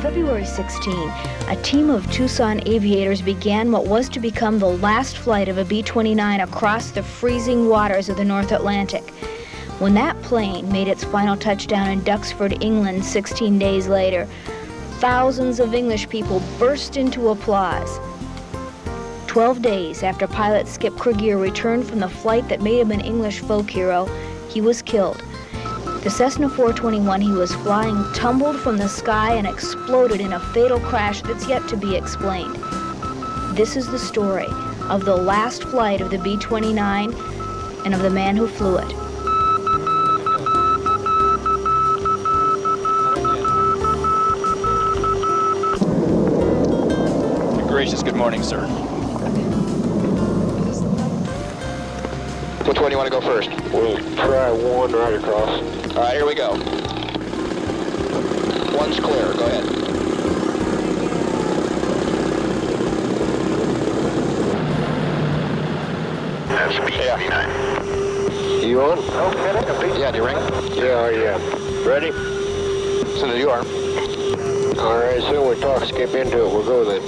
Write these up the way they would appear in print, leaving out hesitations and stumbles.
February 16, a team of Tucson aviators began what was to become the last flight of a B-29 across the freezing waters of the North Atlantic. When that plane made its final touchdown in Duxford, England 16 days later, thousands of English people burst into applause. 12 days after pilot Skip Krieger returned from the flight that made him an English folk hero, he was killed. The Cessna 421 he was flying tumbled from the sky and exploded in a fatal crash that's yet to be explained. This is the story of the last flight of the B-29 and of the man who flew it. Gracious, good morning, sir. Which one do you want to go first? We'll try one right across. All right, here we go. One's clear. Go ahead. That's B-29. You on? Okay. Yeah, do you ring? Yeah. Ready? As soon as you are. All right, as soon as we talk, skip into it. We'll go then.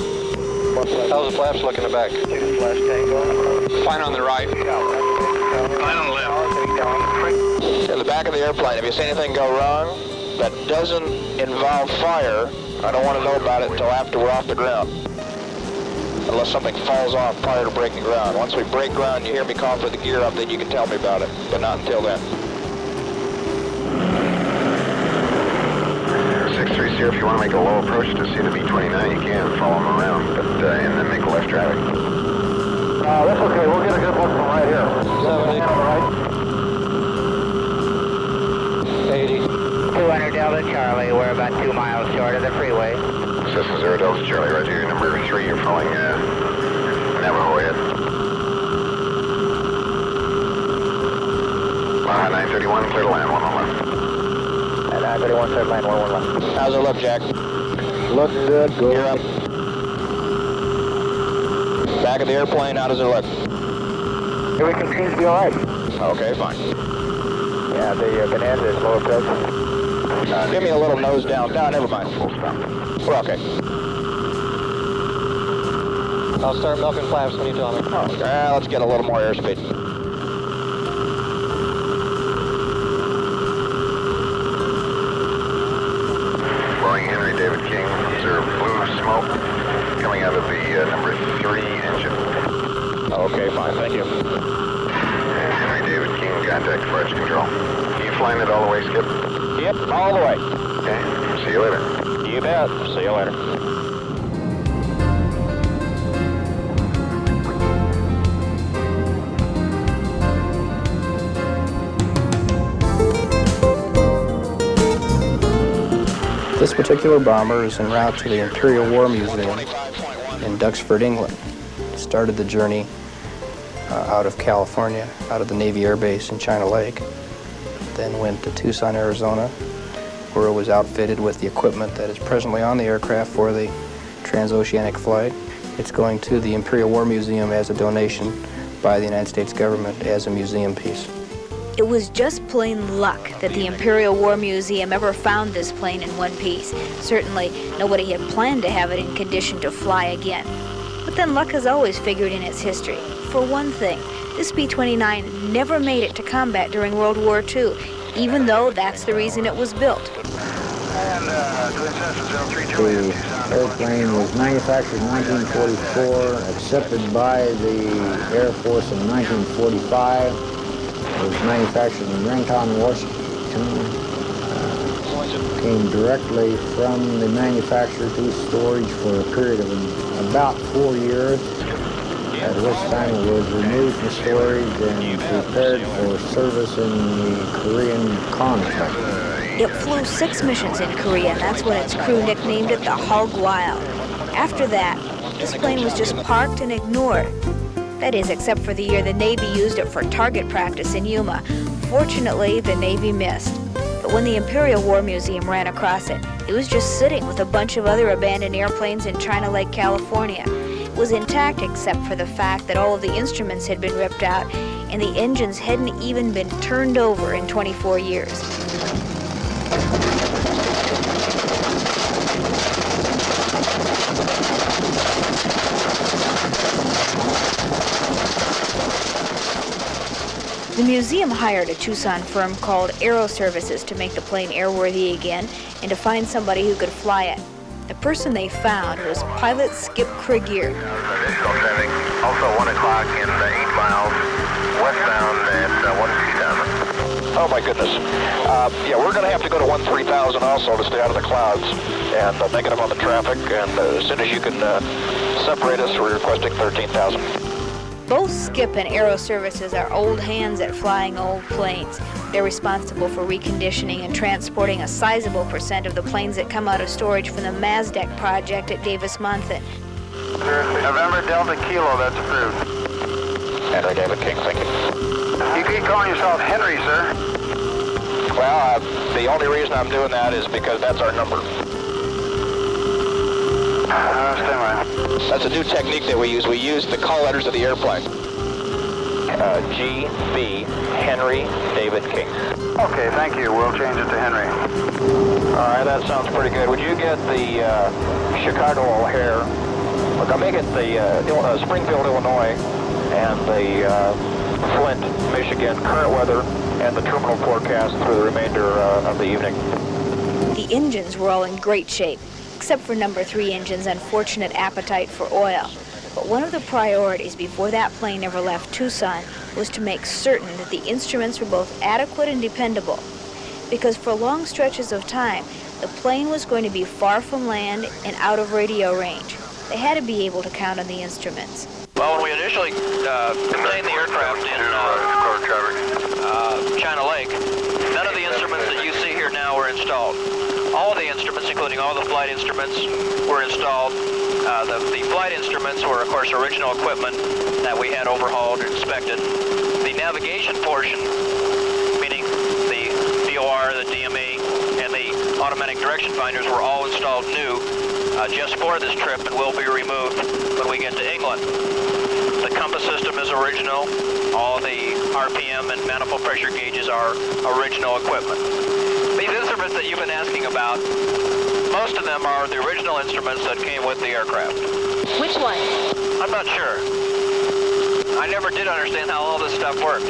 How's the flaps look in the back? Fine on the right. Fine on the left. In the back of the airplane, if you see anything go wrong that doesn't involve fire, I don't want to know about it until after we're off the ground. Unless something falls off prior to breaking ground. Once we break ground, you hear me call for the gear up, then you can tell me about it, but not until then. 630, if you want to make a low approach to see the B-29, you can follow them around, but and then make a left traffic. That's okay. We'll get a good look from right here. 70. On the right. 80. 200 Delta Charlie, we're about 2 miles short of the freeway. Cessna 0 Delta Charlie, right here. Number 3, you're following Navajo ahead. 931, clear to land, 111. 931, clear to land, 111. How's it look, Jack? Looks good. Go Gear up. Back of the airplane, how does it look? Everything seems to be all right. Okay, fine. Yeah, the bonanza is low approach. Give me a little nose down. No, never mind. Full stop. We're okay. I'll start milking flaps when you tell me. Let's get a little more airspeed. Flying Henry David King, observe blue smoke coming out of the number 3 engine. Okay, fine. Thank you. And Henry David King, contact flight control. You flying it all the way, Skip? Yep, all the way. Okay, see you later. You bet. See you later. This particular bomber is en route to the Imperial War Museum in Duxford, England. Started the journey out of California, out of the Navy Air Base in China Lake. Then went to Tucson, Arizona, where it was outfitted with the equipment that is presently on the aircraft for the transoceanic flight. It's going to the Imperial War Museum as a donation by the United States government as a museum piece. It was just plain luck that the Imperial War Museum ever found this plane in one piece. Certainly, nobody had planned to have it in condition to fly again. But then luck has always figured in its history. For one thing, this B-29 never made it to combat during World War II, even though that's the reason it was built. The airplane was manufactured in 1944, accepted by the Air Force in 1945. It was manufactured in Renton, Washington. Came directly from the manufacturer to storage for a period of about 4 years, at which time it was removed from storage and prepared for service in the Korean conflict. It flew 6 missions in Korea, and that's when its crew nicknamed it the Hog Wild. After that, this plane was just parked and ignored. That is, except for the year the Navy used it for target practice in Yuma. Fortunately, the Navy missed. But when the Imperial War Museum ran across it, it was just sitting with a bunch of other abandoned airplanes in China Lake, California. It was intact except for the fact that all of the instruments had been ripped out and the engines hadn't even been turned over in 24 years. museum hired a Tucson firm called Aero Services to make the plane airworthy again and to find somebody who could fly it. The person they found was pilot Skip Krieger. Additional sending, also 1 o'clock in 8 miles, westbound at 1-2000. Oh my goodness. Yeah, we're going to have to go to 1-3000 also to stay out of the clouds and negative on the traffic. And as soon as you can separate us, we're requesting 13,000. Both Skip and Aero Services are old hands at flying old planes. They're responsible for reconditioning and transporting a sizable percent of the planes that come out of storage from the Mazdak project at Davis-Monthan. November Delta Kilo, that's approved. Henry David King, thank you. You keep calling yourself Henry, sir. Well, the only reason I'm doing that is because that's our number. Stand by. That's a new technique that we use. We use the call letters of the airplane. G.B. Henry David King. Okay, thank you. We'll change it to Henry. All right, that sounds pretty good. Would you get the Chicago O'Hare? Look, I'll make it the Springfield, Illinois, and the Flint, Michigan, current weather, and the terminal forecast through the remainder of the evening. The engines were all in great shape, except for number 3 engine's unfortunate appetite for oil. But one of the priorities before that plane ever left Tucson was to make certain that the instruments were both adequate and dependable. Because for long stretches of time, the plane was going to be far from land and out of radio range. They had to be able to count on the instruments. Well, when we initially obtained the aircraft in China Lake, none of the instruments that you see here now were installed. All of the instruments, including all the flight instruments, were installed. The flight instruments were, of course, original equipment that we had overhauled and inspected. The navigation portion, meaning the DOR, the DME, and the automatic direction finders were all installed new just for this trip and will be removed when we get to England. The compass system is original. All the RPM and manifold pressure gauges are original equipment. These instruments that you've been asking about, most of them are the original instruments that came with the aircraft. Which ones? I'm not sure. I never did understand how all this stuff worked.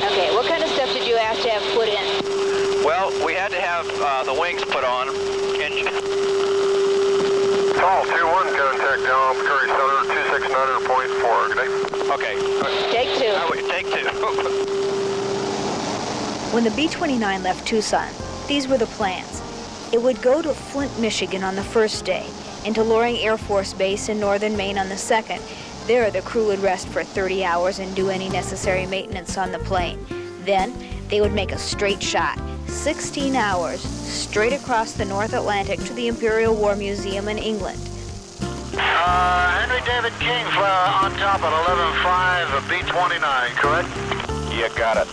Okay, what kind of stuff did you have to have put in? Well, we had to have the wings put on. Call 2-1, contact down Curry Center, 269.4, good day. Okay. Take 2. Take 2. When the B-29 left Tucson, these were the plans. It would go to Flint, Michigan on the first day, and to Loring Air Force Base in northern Maine on the second. There, the crew would rest for 30 hours and do any necessary maintenance on the plane. Then, they would make a straight shot, 16 hours, straight across the North Atlantic to the Imperial War Museum in England. Henry David King on top at 11.5, B-29, correct? You got it.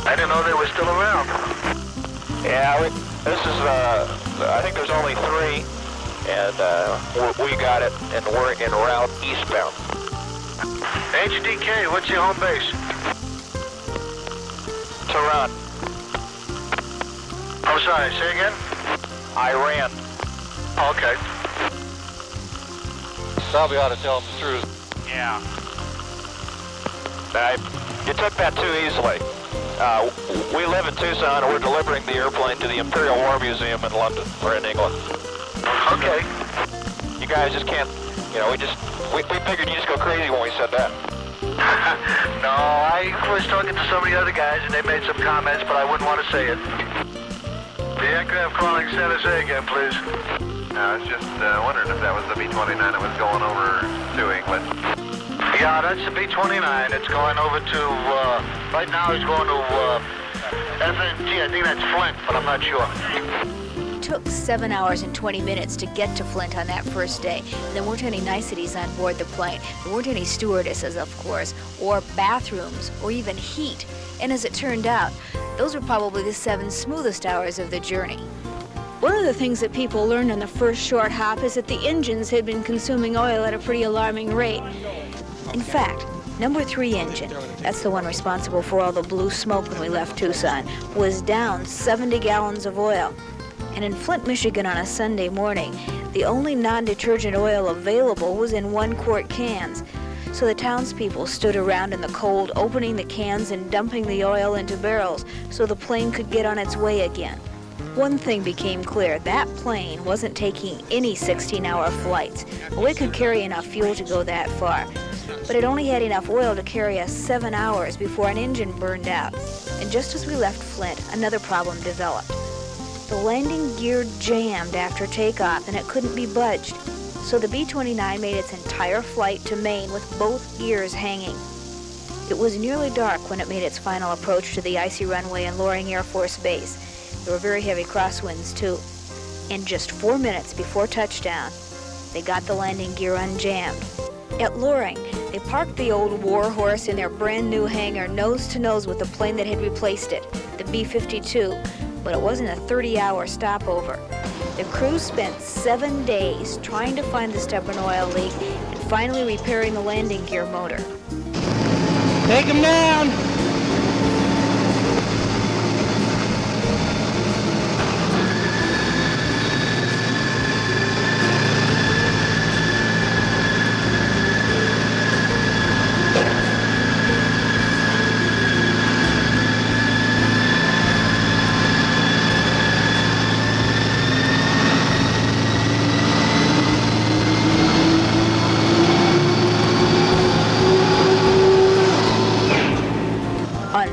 I didn't know they were still around. Yeah, this is, I think there's only 3, and we got it, and we're en route eastbound. HDK, what's your home base? Tehran. I'm sorry, say again? Iran. Okay. Probably ought to tell them the truth. Yeah. You took that too easily. We live in Tucson, and we're delivering the airplane to the Imperial War Museum in London, or in England. Okay. You guys just can't, we figured you just go crazy when we said that. No, I was talking to some of the other guys, and they made some comments, but I wouldn't want to say it. The aircraft calling San Jose again, please. I was just wondering if that was the B-29 that was going over to England. Yeah, that's the B-29. It's going over to, right now it's going to FNT. I think that's Flint, but I'm not sure. It took 7 hours and 20 minutes to get to Flint on that first day. There weren't any niceties on board the plane. There weren't any stewardesses, of course, or bathrooms, or even heat. And as it turned out, those were probably the 7 smoothest hours of the journey. One of the things that people learned on the first short hop is that the engines had been consuming oil at a pretty alarming rate. In fact, number 3 engine, that's the one responsible for all the blue smoke when we left Tucson, was down 70 gallons of oil. And in Flint, Michigan on a Sunday morning, the only non-detergent oil available was in 1-quart cans. so the townspeople stood around in the cold, opening the cans and dumping the oil into barrels so the plane could get on its way again. One thing became clear, that plane wasn't taking any 16-hour flights. Well, it could carry enough fuel to go that far, but it only had enough oil to carry us 7 hours before an engine burned out. And just as we left Flint, another problem developed. The landing gear jammed after takeoff and it couldn't be budged. So the B-29 made its entire flight to Maine with both gears hanging. It was nearly dark when it made its final approach to the icy runway in Loring Air Force Base. There were very heavy crosswinds, too. And just 4 minutes before touchdown, they got the landing gear unjammed. At Loring, they parked the old Warhorse in their brand new hangar nose to nose with the plane that had replaced it, the B-52, but it wasn't a 30-hour stopover. The crew spent 7 days trying to find the stubborn oil leak and finally repairing the landing gear motor. Take him down!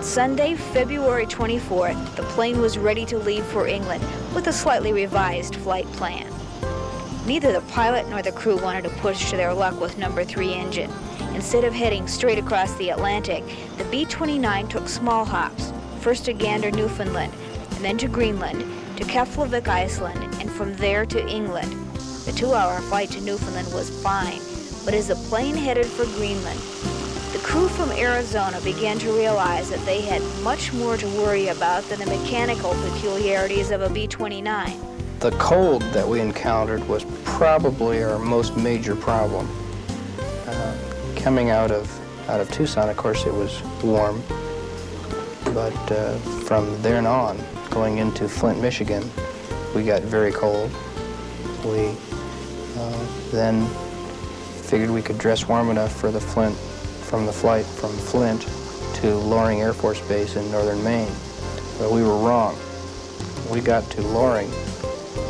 Sunday, February 24th, the plane was ready to leave for England with a slightly revised flight plan. Neither the pilot nor the crew wanted to push to their luck with No. 3 engine. Instead of heading straight across the Atlantic, the B-29 took small hops, first to Gander, Newfoundland, and then to Greenland, to Keflavik, Iceland, and from there to England. The 2-hour flight to Newfoundland was fine, but as the plane headed for Greenland, the crew from Arizona began to realize that they had much more to worry about than the mechanical peculiarities of a B-29. The cold that we encountered was probably our most major problem. Coming out of Tucson, of course, it was warm, but from there on, going into Flint, Michigan, we got very cold. We then figured we could dress warm enough for the flight from Flint to Loring Air Force Base in northern Maine. But we were wrong. We got to Loring.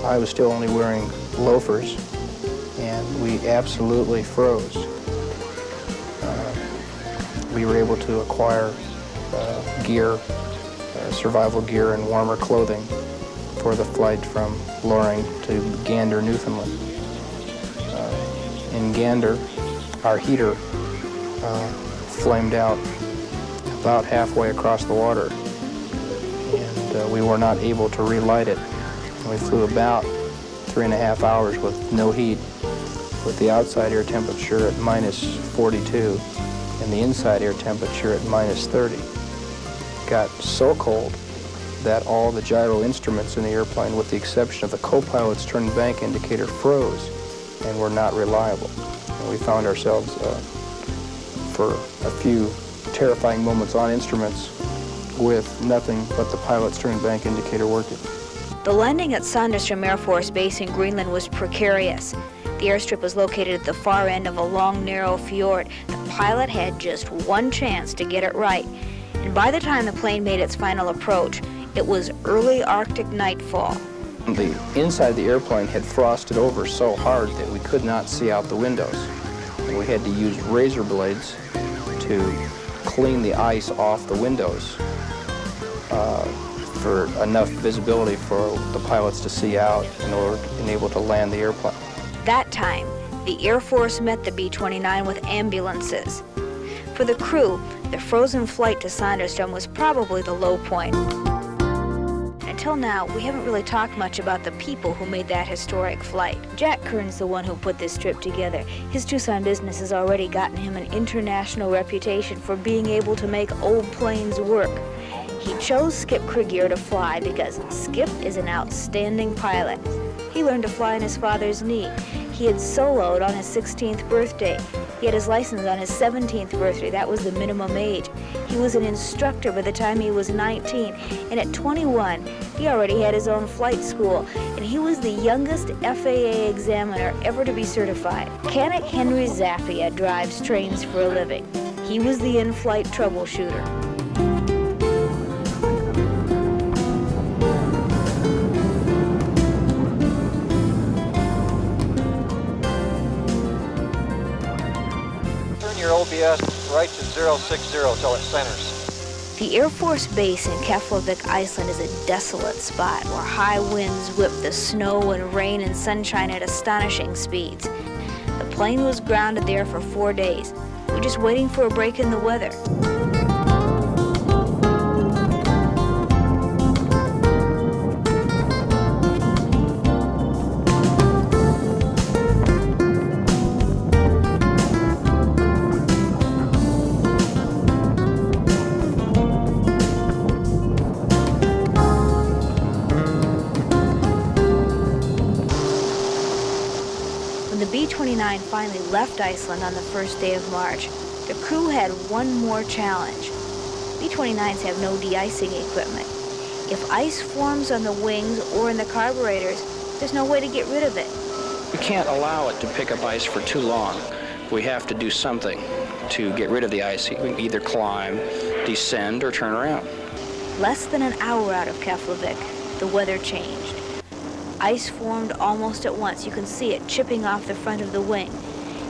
I was still only wearing loafers, and we absolutely froze. We were able to acquire gear, survival gear, and warmer clothing for the flight from Loring to Gander, Newfoundland. In Gander, our heater flamed out about halfway across the water, and we were not able to relight it. We flew about 3.5 hours with no heat, with the outside air temperature at minus 42 and the inside air temperature at minus 30. It got so cold that all the gyro instruments in the airplane, with the exception of the co-pilot's turn and bank indicator, froze and were not reliable. And we found ourselves for a few terrifying moments on instruments with nothing but the pilot's turn and bank indicator working. The landing at Sandestrom Air Force Base in Greenland was precarious. The airstrip was located at the far end of a long, narrow fjord. The pilot had just one chance to get it right. And by the time the plane made its final approach, it was early Arctic nightfall. The inside of the airplane had frosted over so hard that we could not see out the windows. And we had to use razor blades to clean the ice off the windows for enough visibility for the pilots to see out in order to be able to land the airplane. That time, the Air Force met the B-29 with ambulances. For the crew, the frozen flight to Sandestrom was probably the low point. Until now, we haven't really talked much about the people who made that historic flight. Jack Kern's the one who put this trip together. His Tucson business has already gotten him an international reputation for being able to make old planes work. He chose Skip Krieger to fly because Skip is an outstanding pilot. He learned to fly on his father's knee. He had soloed on his 16th birthday. He had his license on his 17th birthday. That was the minimum age. He was an instructor by the time he was 19. And at 21, He already had his own flight school, and he was the youngest FAA examiner ever to be certified. Mechanic Henry Zappia drives trains for a living. He was the in-flight troubleshooter. Turn your OBS right to 060 till it centers. The Air Force Base in Keflavik, Iceland is a desolate spot where high winds whip the snow and rain and sunshine at astonishing speeds. The plane was grounded there for 4 days. We're just waiting for a break in the weather. When the B-29 finally left Iceland on the first day of March, the crew had one more challenge. B-29s have no de-icing equipment. If ice forms on the wings or in the carburetors, there's no way to get rid of it. We can't allow it to pick up ice for too long. We have to do something to get rid of the ice. We can either climb, descend, or turn around. Less than an hour out of Keflavik, the weather changed. Ice formed almost at once. You can see it chipping off the front of the wing.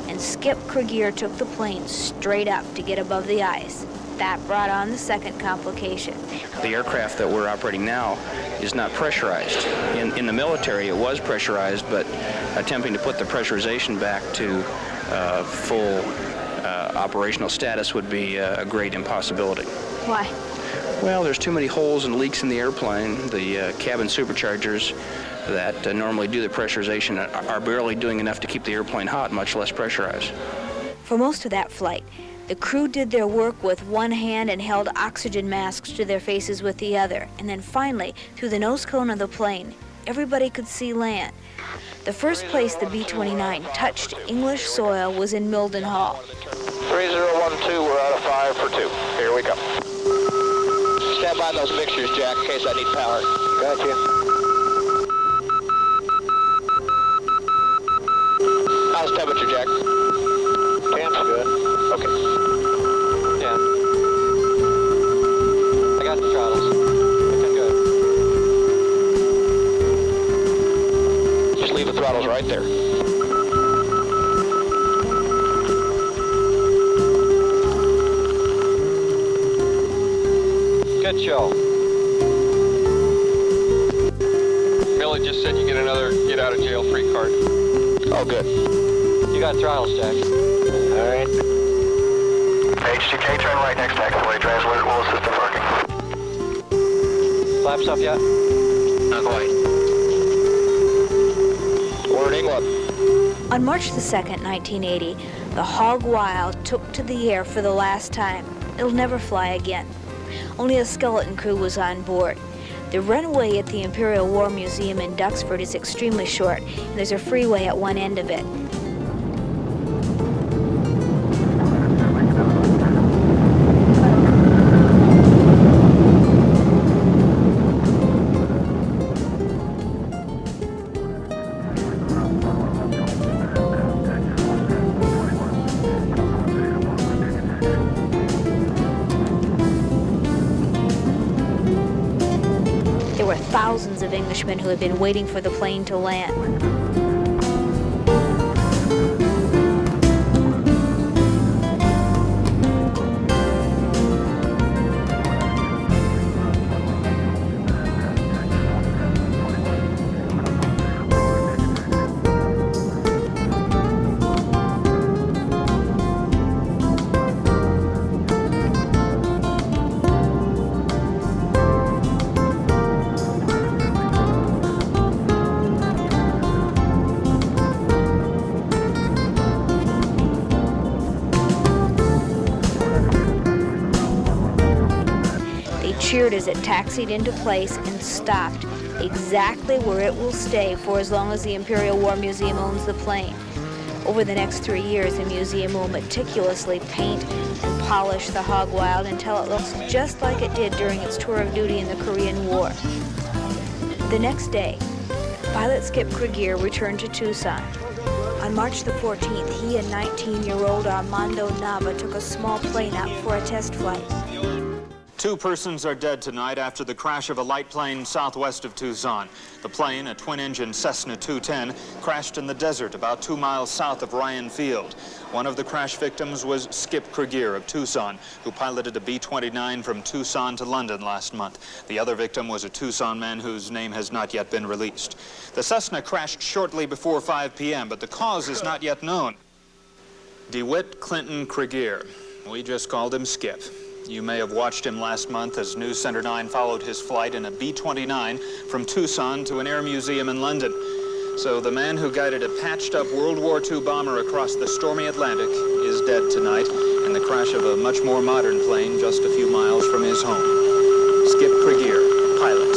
And Skip Krieger took the plane straight up to get above the ice. That brought on the second complication. The aircraft that we're operating now is not pressurized. In the military, it was pressurized, but attempting to put the pressurization back to full operational status would be a great impossibility. Why? Well, there's too many holes and leaks in the airplane. The cabin superchargers that normally do the pressurization are barely doing enough to keep the airplane hot, much less pressurized. For most of that flight, the crew did their work with one hand and held oxygen masks to their faces with the other. And then finally, through the nose cone of the plane, everybody could see land. The first place the B-29 touched English soil was in Mildenhall. 3012, we're out of 5 for 2. Here we go. Stand by those fixtures, Jack, in case I need power. Gotcha. How's the temperature, Jack? Temp's good. Okay. Yeah. I got the throttles. Looking good. Just leave the throttles right there. Good show. Millie just said you get another get-out-of-jail-free card. Oh, good. You got throttles, Jack. All right. HTK, turn right next to taxiway. Translator will assist in parking. Flaps up yet? Not quite. We're in England. On March the 2nd, 1980, the Hog Wild took to the air for the last time. It'll never fly again. Only a skeleton crew was on board. The runway at the Imperial War Museum in Duxford is extremely short, and there's a freeway at one end of it. There were thousands of Englishmen who had been waiting for the plane to land. Cheered as it taxied into place and stopped exactly where it will stay for as long as the Imperial War Museum owns the plane. Over the next 3 years, the museum will meticulously paint and polish the Hog Wild until it looks just like it did during its tour of duty in the Korean War. The next day, pilot Skip Krieger returned to Tucson. On March the 14th, he and 19-year-old Armando Nava took a small plane out for a test flight. 2 persons are dead tonight after the crash of a light plane southwest of Tucson. The plane, a twin-engine Cessna 210, crashed in the desert about 2 miles south of Ryan Field. One of the crash victims was Skip Krieger of Tucson, who piloted a B-29 from Tucson to London last month. The other victim was a Tucson man whose name has not yet been released. The Cessna crashed shortly before 5 p.m., but the cause is not yet known. DeWitt Clinton Krieger. We just called him Skip. You may have watched him last month as News Center 9 followed his flight in a B-29 from Tucson to an air museum in London. So the man who guided a patched-up World War II bomber across the stormy Atlantic is dead tonight in the crash of a much more modern plane just a few miles from his home. Skip Krieger, pilot.